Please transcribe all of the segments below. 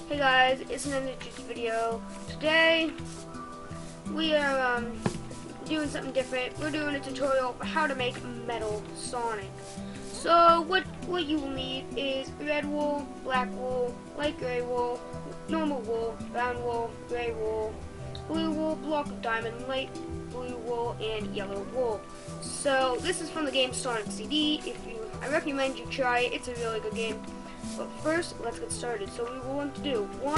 Hey guys, it's another video. Today we are doing something different. We're doing a tutorial for how to make metal Sonic. So what you will need is red wool, black wool, light gray wool, normal wool, brown wool, gray wool, blue wool, block of diamond, light blue wool, and yellow wool. So this is from the game Sonic CD. I recommend you try it. It's a really good game. But first, let's get started. So we will want to do 1,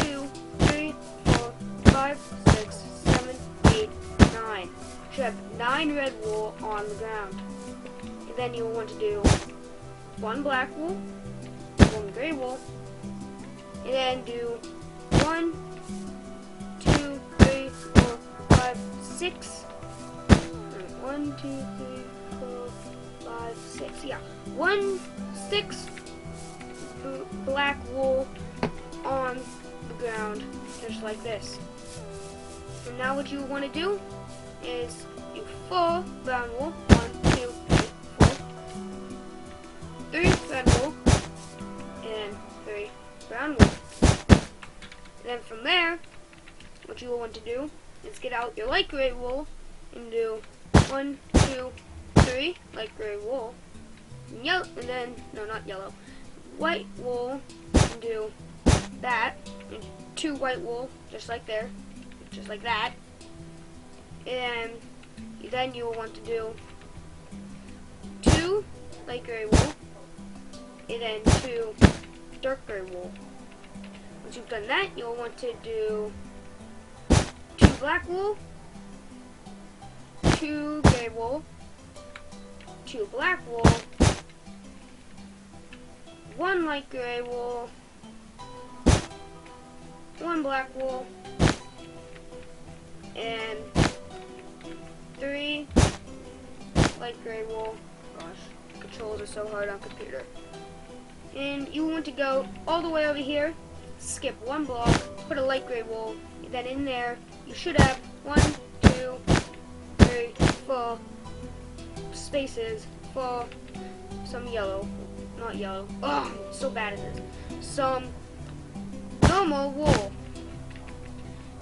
2, 3, 4, 5, 6, 7, 8, 9. You should have 9 red wool on the ground. And then you will want to do 1 black wool, 1 gray wool, and then do 1, 2, 3, 4, 5, 6. 1, 2, 3, 4, 5, 6. Yeah, 6 black wool on the ground, just like this. And now what you want to do is do 4 brown wool, 1, 2, 3, 4, 3 red wool, and 3 brown wool. And then from there, what you will want to do is get out your light gray wool and do 1, 2, 3 light gray wool, and yellow, and then no, not yellow. White wool, and do that, and 2 white wool, just like there, just like that. And then you will want to do 2 light gray wool, and then 2 dark gray wool. Once you've done that, you'll want to do 2 black wool, 2 gray wool, 2 black wool, 1 light gray wool, 1 black wool, and 3 light gray wool. Gosh, controls are so hard on computer. And you want to go all the way over here, skip 1 block, put a light gray wool, and then in there you should have 1, 2, 3, 4 spaces for some yellow. Not yellow. Oh, so bad at this. Some normal wool.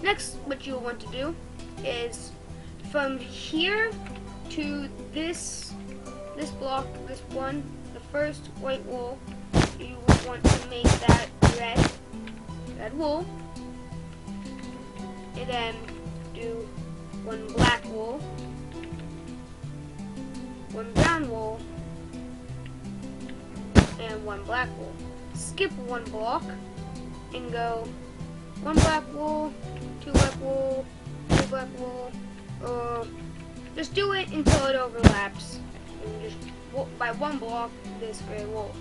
Next, what you'll want to do is from here to this block, this one, the first white wool, you will want to make that red wool, and then do 1 black wool, 1 brown wool, and 1 black wool. Skip 1 block and go 1 black wool, 2 black wool, 3 black wool, or just do it until it overlaps. And just by 1 block this gray wool.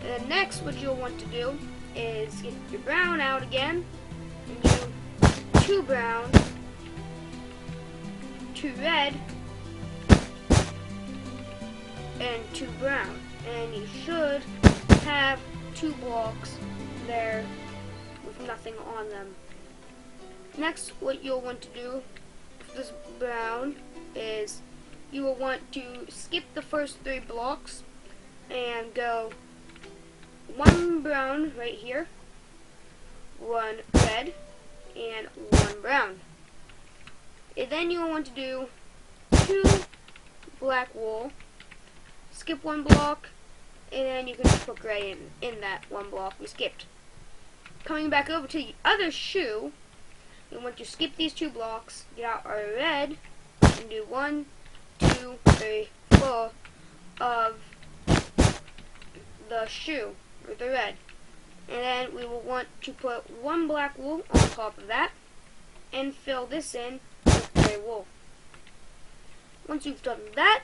And then next, what you'll want to do is get your brown out again and do 2 brown, 2 red, and 2 brown. And you should have 2 blocks there with nothing on them. Next, what you'll want to do with this brown is you will want to skip the first 3 blocks and go 1 brown right here, 1 red, and 1 brown. And then you will want to do 2 black wool, skip 1 block, and then you can just put gray in that 1 block we skipped. Coming back over to the other shoe, we want to skip these 2 blocks, get out our red, and do 1, 2, 3, 4 of the shoe, or the red. And then we will want to put 1 black wool on top of that, and fill this in with gray wool. Once you've done that,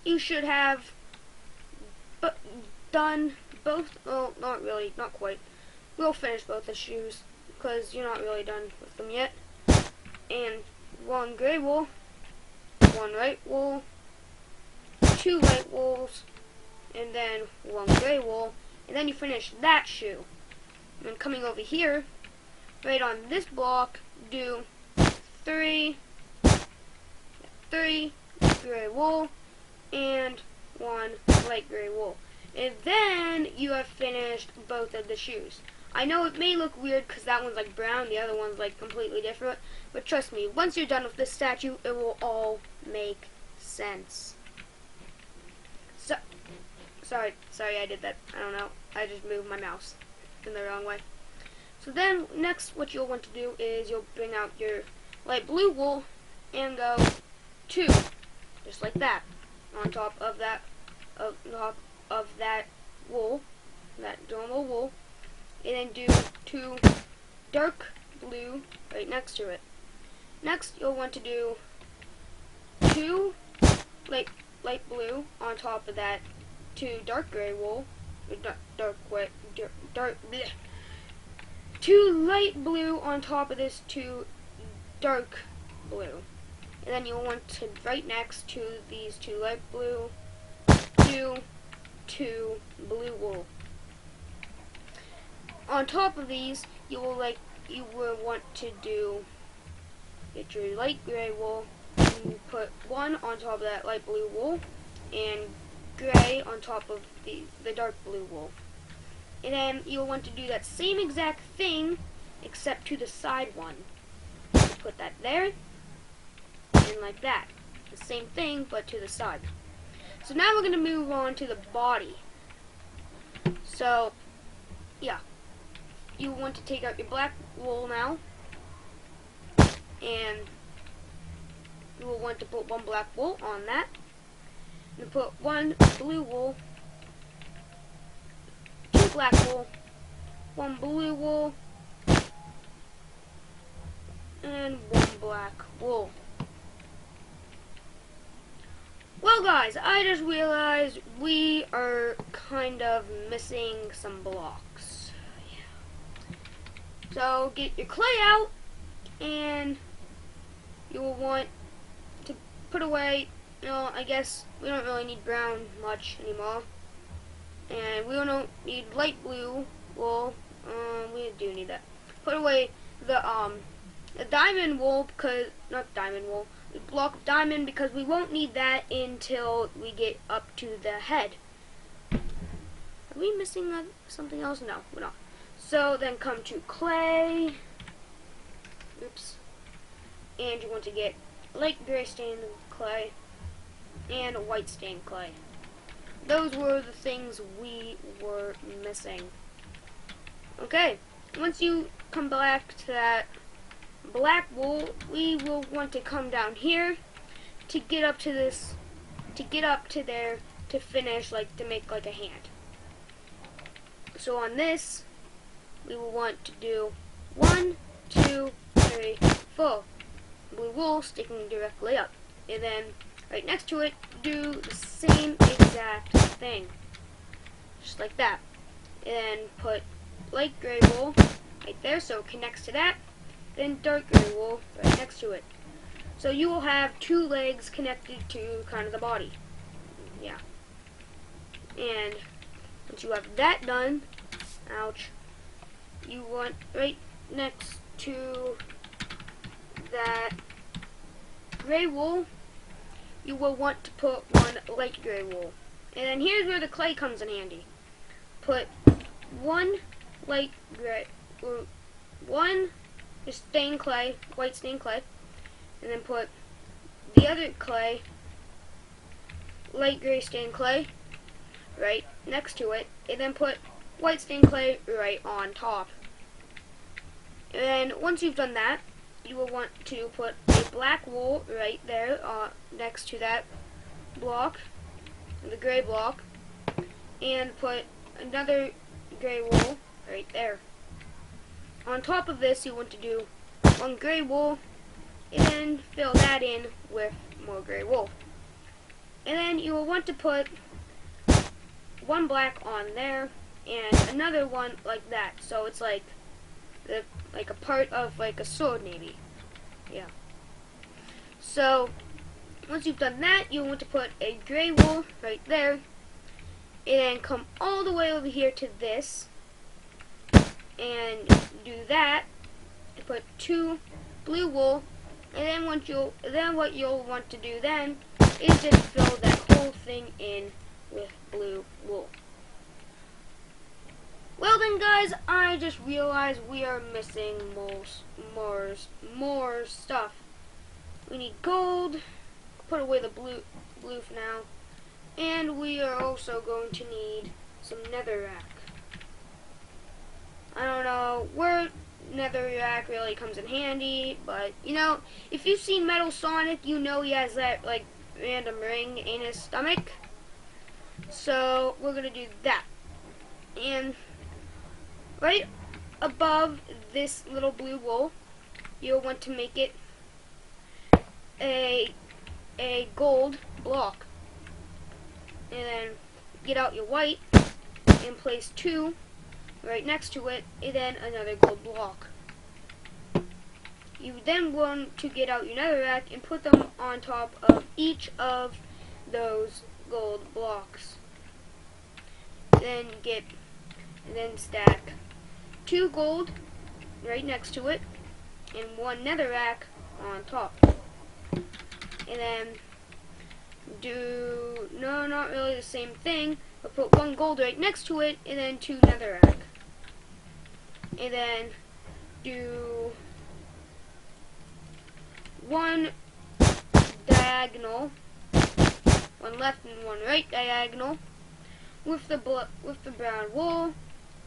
you should have done both. Oh, not really, not quite. We'll finish both the shoes because you're not really done with them yet. And 1 gray wool, 1 white wool, 2 white wools, and then 1 gray wool, and then you finish that shoe. And then coming over here, right on this block, do 3 gray wool and 1 light gray wool. And then you have finished both of the shoes. I know it may look weird because that one's like brown, the other one's like completely different, but trust me, once you're done with this statue, it will all make sense. So, sorry I did that. I don't know. I just moved my mouse in the wrong way. So then, next what you'll want to do is you'll bring out your light blue wool and go 2, just like that, on top of that, wool, that normal wool, and then do 2 dark blue right next to it. Next, you'll want to do 2 light blue on top of that 2 dark gray wool, bleh. 2 light blue on top of this 2 dark blue. And then you'll want to, right next to these 2 light blue, do 2 blue wool. On top of these, you will want to get your light gray wool, and put 1 on top of that light blue wool, and gray on top of the dark blue wool. And then you'll want to do that same exact thing, except to the side one. So put that there, and like that. The same thing, but to the side. So now we're going to move on to the body. So, yeah. You want to take out your black wool now, and you will want to put 1 black wool on that, and put 1 blue wool, 2 black wool, 1 blue wool, and 1 black wool. Well guys, I just realized we are kind of missing some blocks. Yeah. So get your clay out, and you will want to put away, I guess we don't really need brown much anymore. And we don't need light blue wool. We do need that. Put away the diamond wool, because block of diamond, because we won't need that until we get up to the head. Are we missing something else? No, we're not. So then come to clay. Oops. And you want to get light gray stained clay and white stained clay. Those were the things we were missing. Okay, once you come back to that black wool, we will want to come down here to get up to this, to finish, to make like a hand. So on this, we will want to do 1, 2, 3, 4 blue wool sticking directly up, and then right next to it, do the same exact thing, just like that, and then put light gray wool right there so it connects to that, then dark gray wool right next to it. So you will have 2 legs connected to kind of the body. Yeah. And once you have that done, ouch, you want right next to that gray wool, you will want to put 1 light gray wool. And then here's where the clay comes in handy. Put 1 light gray, or 1 just stained clay, white stained clay, and then put the other clay, light gray stained clay, right next to it, and then put white stained clay right on top. And then once you've done that, you will want to put a black wool right there next to that block, the gray block, and put another gray wool right there. On top of this, you want to do 1 gray wool, and then fill that in with more gray wool. And then you will want to put 1 black on there, and another one like that. So it's like a part of like a sword, maybe. Yeah. So once you've done that, you want to put a gray wool right there, and then come all the way over here to this, and do that, and put 2 blue wool, and then what you'll want to do then is just fill that whole thing in with blue wool. And guys, I just realized we are missing more stuff. We need gold. Put away the blue for now. And we are also going to need some netherrack. I don't know where netherrack really comes in handy, but you know, if you've seen Metal Sonic, you know he has that like random ring in his stomach. So we're gonna do that. And right above this little blue wool, you'll want to make it a gold block. And then get out your white and place 2 right next to it, and then another gold block. You then want to get out your netherrack and put them on top of each of those gold blocks. Then stack 2 gold right next to it and 1 netherrack on top. And then not really the same thing, but put 1 gold right next to it and then 2 netherrack. And then do 1 diagonal, 1 left and 1 right diagonal with the brown wool,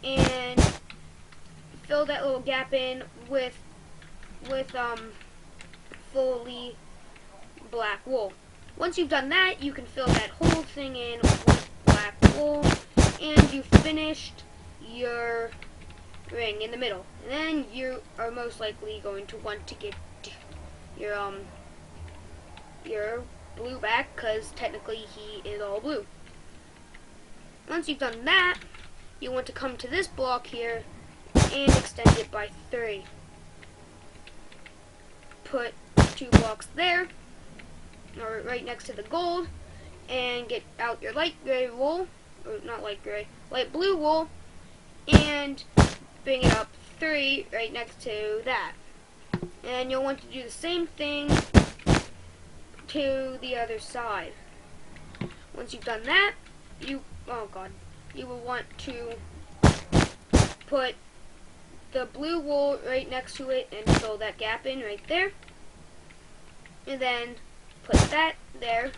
and fill that little gap in with fully black wool. Once you've done that, you can fill that whole thing in with black wool, and you've finished your ring in the middle. And then you are most likely going to want to get your blue back, because technically he is all blue. Once you've done that, you want to come to this block here and extend it by 3. Put 2 blocks there, or right next to the gold, and get out your light gray wool, or not light gray, light blue wool, and bring it up 3 right next to that. And you'll want to do the same thing to the other side. Once you've done that, you will want to put the blue wool right next to it and fill that gap in right there. And then put that there.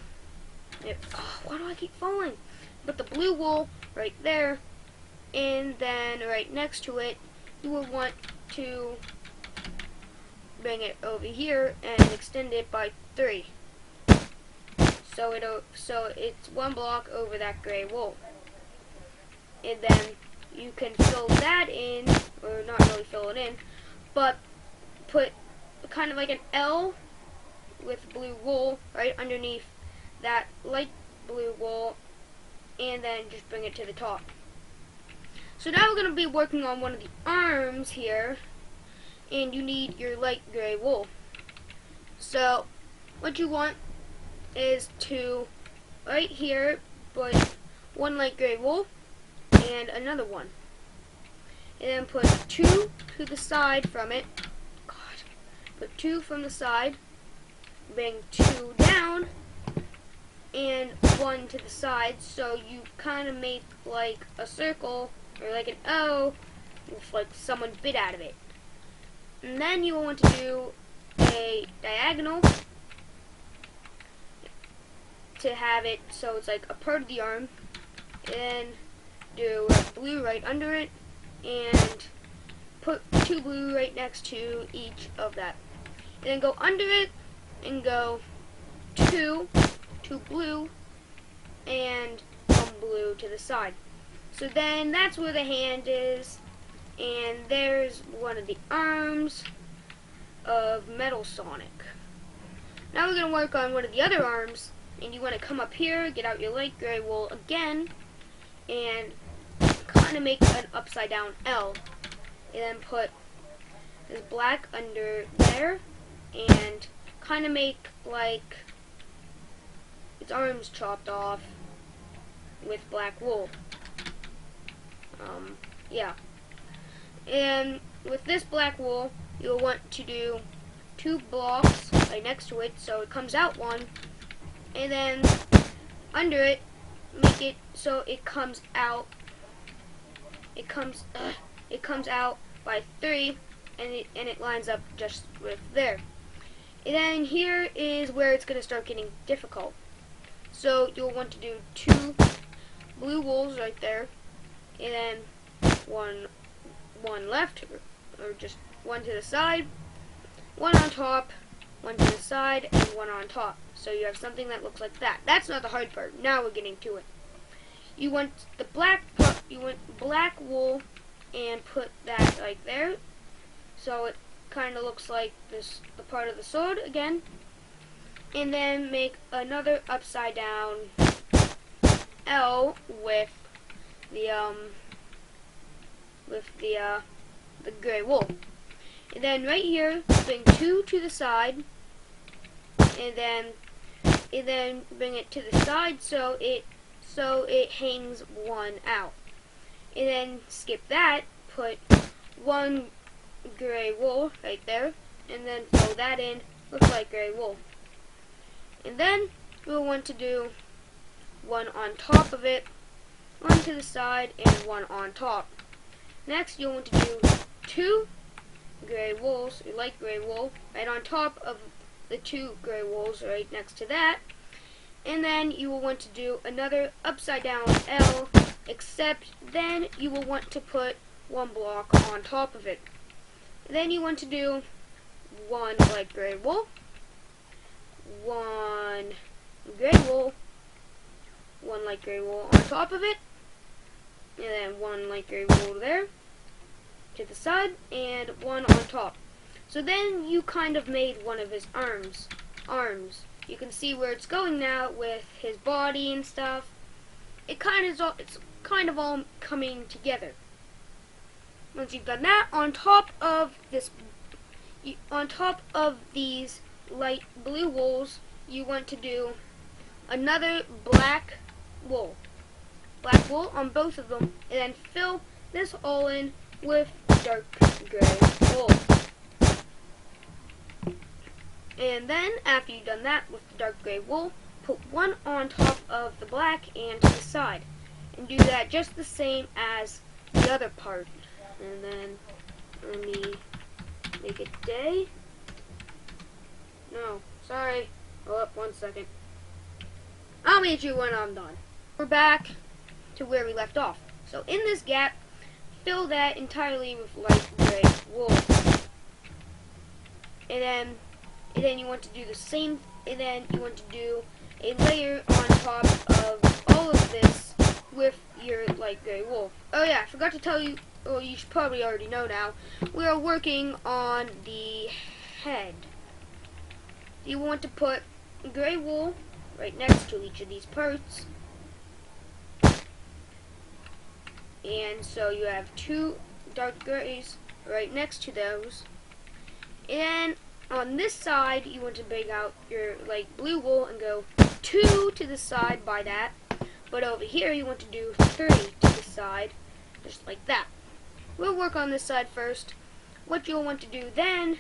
Why do I keep falling? Put the blue wool right there, and then right next to it, you will want to bring it over here and extend it by 3. So it's 1 block over that gray wool. And then you can fill that in, or not really fill it in, but put kind of like an L with blue wool right underneath that light blue wool, and then just bring it to the top. So now we're going to be working on one of the arms here, and you need your light gray wool. So what you want is to, right here, put 1 light gray wool and another 1. And then put 2 to the side from it. Put 2 from the side, bring 2 down, and 1 to the side, so you kind of make like a circle, or like an O, with like someone bit out of it. And then you will want to do a diagonal to have it so it's like a part of the arm, and do blue right under it, and put 2 blue right next to each of that. And then go under it and go 2 blue and 1 blue to the side. So then that's where the hand is, and there's one of the arms of Metal Sonic. Now we're going to work on one of the other arms, and you want to come up here, get out your light gray wool again, and kind of make an upside down L. And then put this black under there, and kind of make like its arms chopped off with black wool. Yeah. And with this black wool, you'll want to do 2 blocks right next to it so it comes out 1, and then under it, make it so it comes out it comes out by 3, and it lines up just with there. And then here is where it's going to start getting difficult. So you'll want to do 2 blue wools right there, and then one left, or just one to the side, one on top, one to the side, and one on top. So you have something that looks like that. That's not the hard part. Now we're getting to it. You want the black wool, and put that right there, so it kind of looks like the part of the sword again. And then make another upside down L with the gray wool. And then right here, bring 2 to the side, and then bring it to the side so it hangs 1 out. And then skip that, put 1 gray wool right there, and then fill that in with light gray wool. And then we'll want to do 1 on top of it, 1 to the side, and 1 on top. Next, you'll want to do 2 gray wools, or light gray wool, right on top of the 2 gray wools right next to that. And then you will want to do another upside down L, except then you will want to put 1 block on top of it. And then you want to do 1 light gray wool, 1 gray wool, 1 light gray wool on top of it, and then 1 light gray wool there to the side, and 1 on top. So then you kind of made one of his arms. You can see where it's going now with his body and stuff. It's kind of all coming together. Once you've done that, on top of these light blue wools, you want to do another black wool on both of them, and then fill this all in with dark gray wool. And then after you've done that with the dark gray wool, put 1 on top of the black and to the side, and do that just the same as the other part. And then let me make it day. No, sorry. Oh, 1 second. I'll meet you when I'm done. We're back to where we left off. So in this gap, fill that entirely with light gray wool. And then you want to do the same, and then you want to do a layer on top of all of this with your light gray wool. Oh yeah, I forgot to tell you, well, you should probably already know now, we are working on the head. You want to put gray wool right next to each of these parts. And so you have 2 dark grays right next to those. And on this side, you want to bring out your light blue wool and go 2 to the side by that. But over here, you want to do 3 to the side, just like that. We'll work on this side first. What you'll want to do then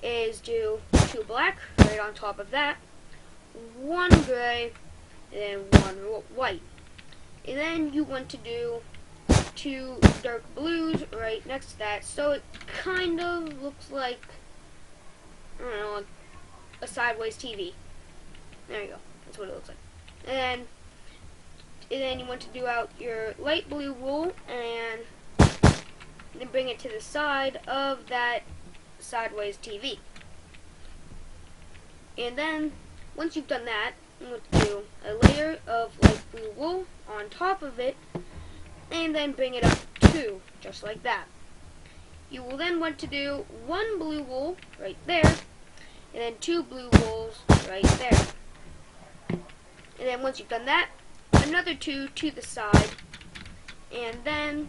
is do 2 black right on top of that, 1 gray, and then 1 white. And then you want to do 2 dark blues right next to that, so it kind of looks like, I don't know, a sideways TV. There you go. That's what it looks like. And then you want to do out your light blue wool and then bring it to the side of that sideways TV. And then once you've done that, you want to do a layer of light blue wool on top of it, and then bring it up 2, just like that. You will then want to do 1 blue wool right there, and then 2 blue wools right there. And then once you've done that, another 2 to the side, and then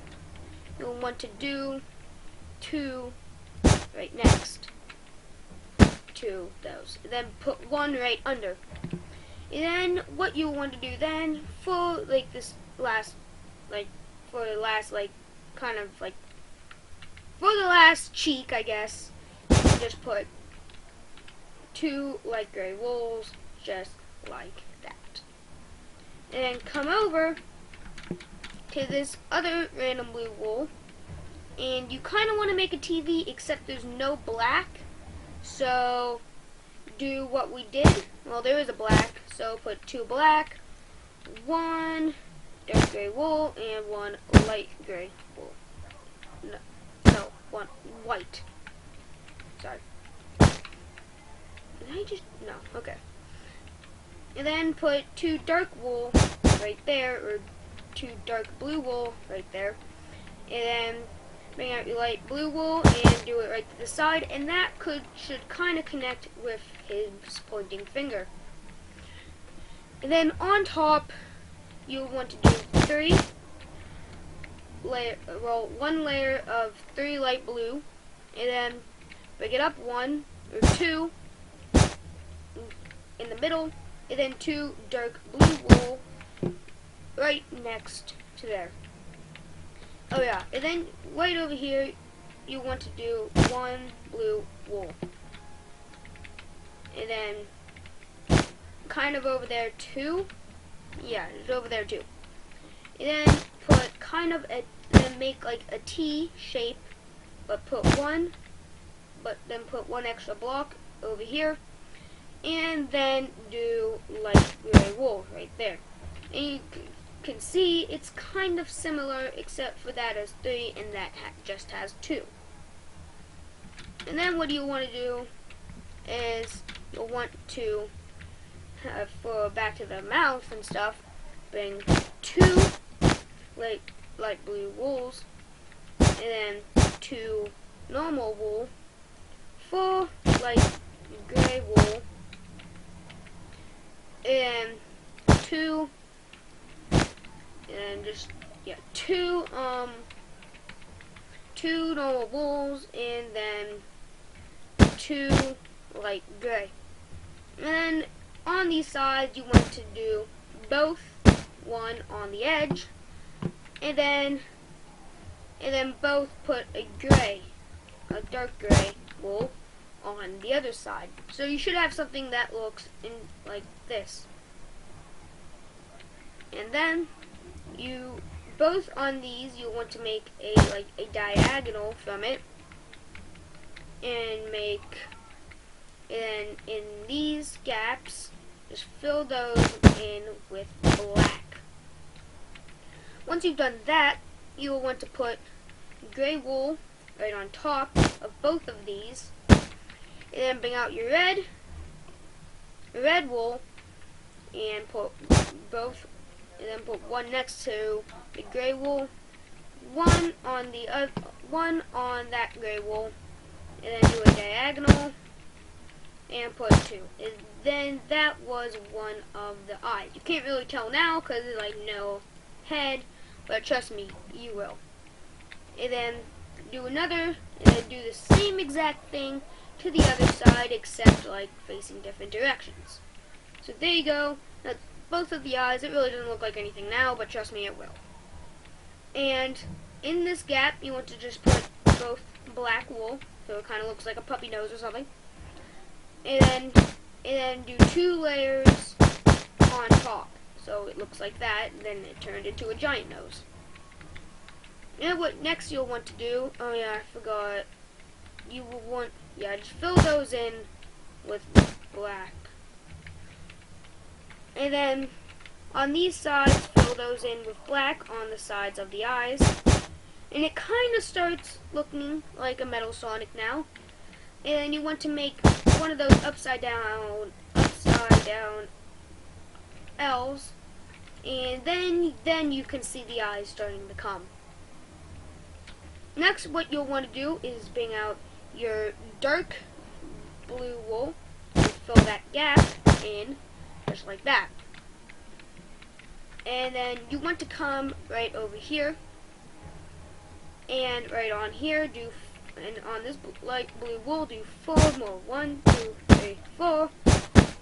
you'll want to do 2 right next to those. And then put 1 right under. And then what you want to do then for like this last, like for the last, like kind of like for the last cheek, I guess, you can just put 2 light gray wools just like that. And then come over to this other random blue wool, and you kind of want to make a TV except there's no black, so do what we did. Well, there is a black, so put 2 black, 1 dark gray wool, and 1 light gray wool. No, 1 white. Sorry. Did I just, no, okay. And then put 2 dark wool right there, or 2 dark blue wool right there. And then bring out your light blue wool and do it right to the side, and that should kind of connect with his pointing finger. And then on top, you'll want to do 1 layer of 3 light blue, and then break it up 1 or 2 in the middle, and then 2 dark blue wool right next to there. Oh yeah, and then right over here, you want to do 1 blue wool. And then kind of over there too. Yeah, it's over there too. And then put then make like a T shape, but then put 1 extra block over here. And then do light gray wool right there. And you can see it's kind of similar, except for that has 3 and that just has 2. And then what you want to do is you'll want to have, for back to the mouth and stuff, bring 2 light blue wools, and then 2 normal wool, 4 light gray wool, and 2 normal wools, and then 2 light gray. And then on these sides you want to do both 1 on the edge, and then both put a dark gray wool on the other side. So you should have something that looks like this. And then both on these you want to make a diagonal from it, and in these gaps just fill those in with black. Once you've done that, you will want to put gray wool right on top of both of these, and then bring out your red wool and put both, and then put 1 next to the gray wool, 1 on that gray wool, and then do a diagonal and put 2. And then that was 1 of the eyes. You can't really tell now because there's like no head, but trust me, you will. And then do another, and then do the same exact thing to the other side, except like facing different directions. So there you go. That's both of the eyes. It really doesn't look like anything now, but trust me, it will. And in this gap, you want to just put both black wool, so it kind of looks like a puppy nose or something. And then do 2 layers on top, so it looks like that. And then it turned into a giant nose. And what next you'll want to do? Oh yeah, I forgot. You will want, just fill those in with black. And then on these sides, fill those in with black on the sides of the eyes. And it kind of starts looking like a Metal Sonic now. And then you want to make one of those upside down L's. And then you can see the eyes starting to come. Next, what you'll want to do is bring out your dark blue wool and fill that gap in, just like that. And then you want to come right over here, and right on here, and on this light blue wool, do 4 more. 1, 2, 3, 4,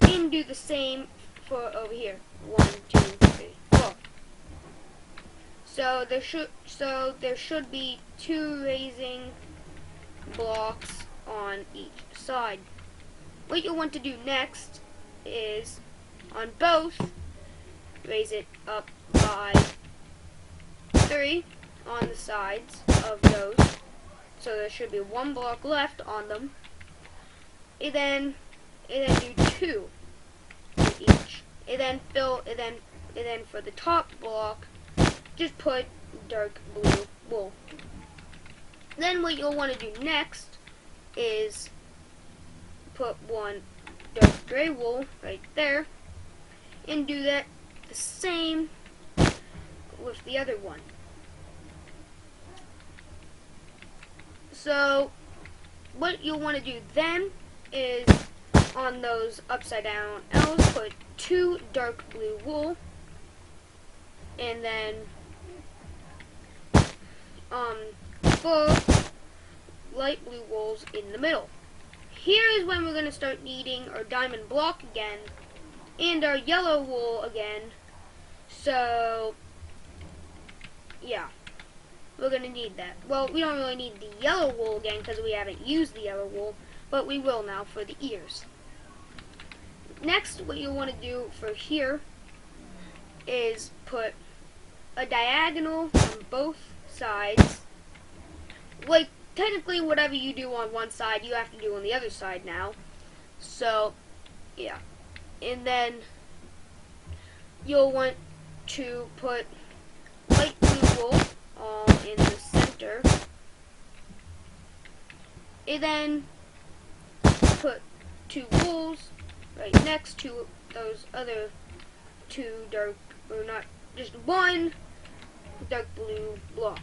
and do the same for over here. 1, 2, 3, 4. So there should be 2 raising blocks on each side. What you'll want to do next is on both raise it up by 3 on the sides of those. So there should be 1 block left on them. And then do 2 in each. And then for the top block, just put dark blue wool. Then what you'll want to do next is put 1 dark gray wool right there, and do that the same with the other one. So what you'll want to do then is on those upside down L's, put 2 dark blue wool, and then 4 light blue wools in the middle. Here is when we're going to start needing our diamond block again and our yellow wool again. So yeah, we're going to need that. Well, we don't really need the yellow wool again because we haven't used the yellow wool, but we will now for the ears. Next, what you'll want to do for here is put a diagonal on both sides. Like, technically whatever you do on one side, you have to do on the other side now. So, yeah. And then you'll want to put light blue wool all in the center. And then put 2 wools right next to those other 2 dark, or not, just 1 dark blue block.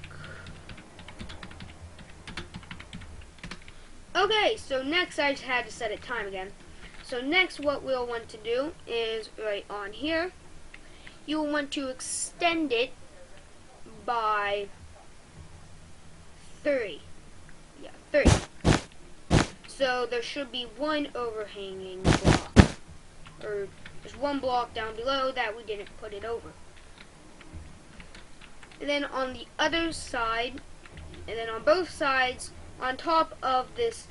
Okay, so next I just had to set it time again. So next what we'll want to do is right on here, you'll want to extend it by 3. Yeah, 3. So there should be 1 overhanging block, or there's 1 block down below that we didn't put it over. And then on the other side, and then on both sides, on top of this,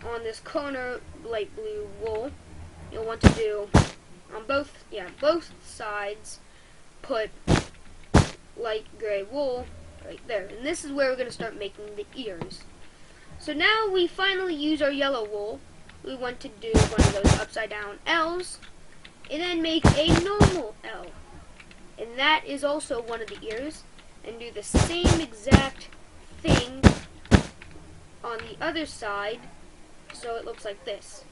on this corner light blue wool, you'll want to do on both sides, put light gray wool right there. And this is where we're going to start making the ears. So now we finally use our yellow wool. We want to do one of those upside down L's, and then make a normal L. And that is also one of the ears. And do the same exact thing on the other side, so it looks like this.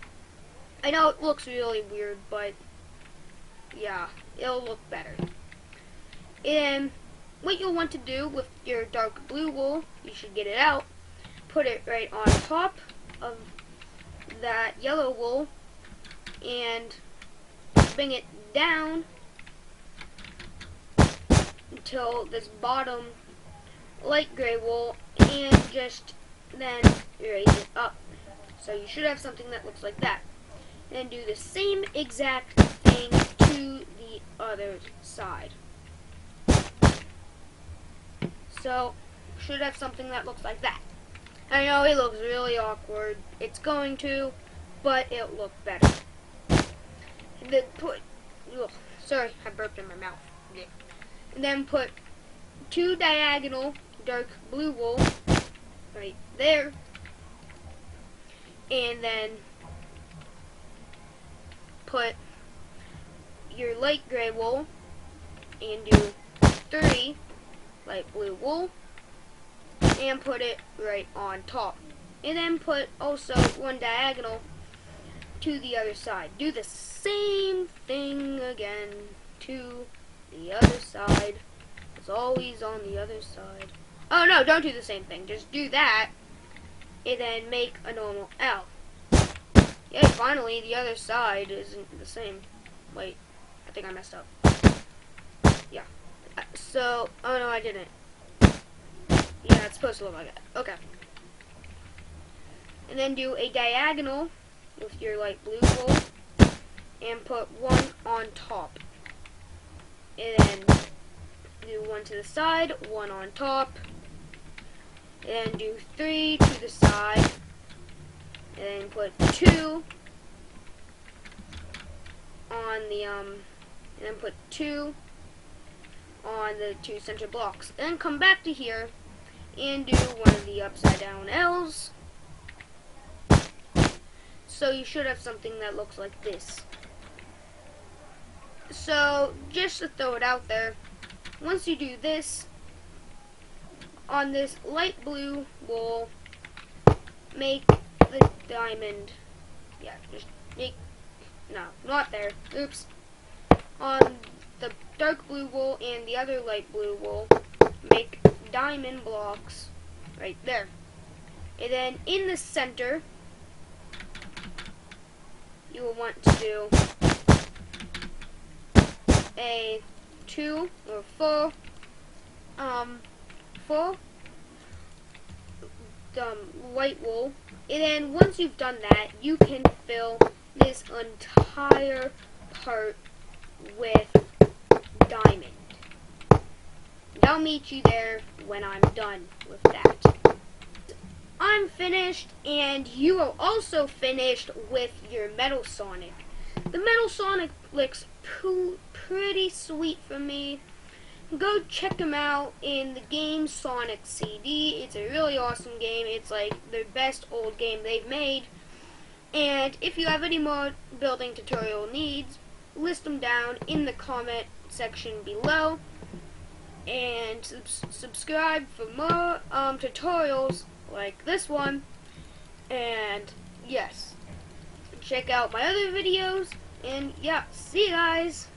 I know it looks really weird, but yeah, it'll look better. And what you'll want to do with your dark blue wool, you should get it out, put it right on top of that yellow wool, and bring it down until this bottom light gray wool, and just then raise it up. So you should have something that looks like that. And do the same exact thing to the other side. So should have something that looks like that. I know it looks really awkward. It's going to, but it'll look better. And then sorry, I burped in my mouth. Yeah. And then put 2 diagonal dark blue wool right there, and then put your light gray wool and do 3 light blue wool and put it right on top, and then put also 1 diagonal to the other side. Do the same thing again to the other side. It's always on the other side. Oh no, don't do the same thing. Just do that, and then make a normal L. Yay, finally the other side isn't the same. Wait, I think I messed up. Yeah. So, oh no, I didn't. Yeah, it's supposed to look like that. Okay. And then do a diagonal with your light blue wool, and put 1 on top. And then do 1 to the side, 1 on top, and do 3 to the side, and then put 2 on the and then put 2 on the 2 center blocks. Then come back to here and do one of the upside down L's. So you should have something that looks like this. So just to throw it out there, once you do this, on this light blue wool, make the diamond, yeah, just make, no, not there, oops, on the dark blue wool and the other light blue wool, make diamond blocks right there. And then in the center, you will want to do a 2 or 4 white wool, and then once you've done that, you can fill this entire part with diamond. And I'll meet you there when I'm done with that. I'm finished, and you are also finished with your Metal Sonic. The Metal Sonic looks pretty sweet for me. Go check them out in the game Sonic CD. It's a really awesome game. It's like the best old game they've made. And if you have any more building tutorial needs, list them down in the comment section below. And subscribe for more tutorials like this one. And yes, check out my other videos. And yeah, see you guys.